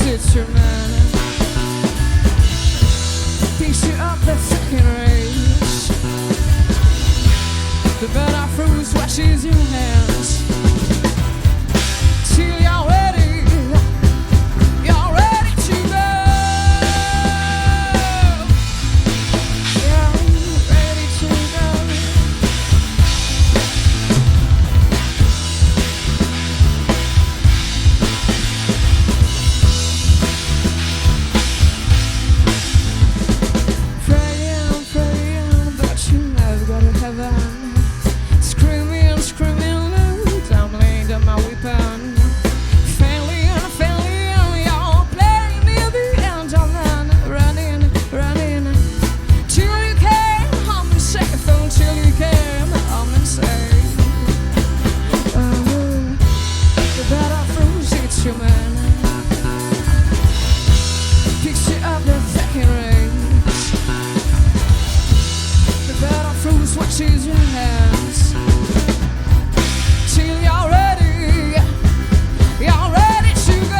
it's your man. Picture of the fucking race. The better fruits washes your hands. Till you're ready to go. You're ready to go. Praying, but you never go to heaven. Screaming, loud, I'm laying down my weapon. Failing, you're playing near the end of land. Running, till you came home and safe, until you came home and safe. The better fruits, it's your man. Picture of the fucking race. The better fruits washes your hands. Till you're ready to go.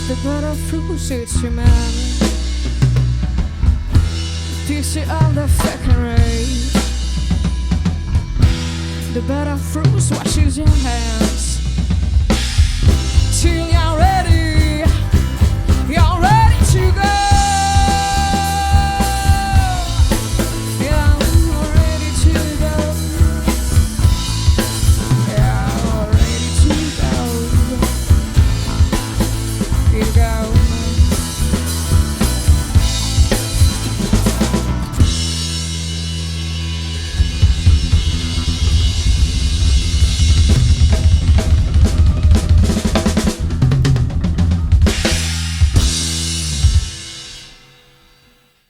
The better fruits, it's your man. Picture of the fucking race. The better fruits washes your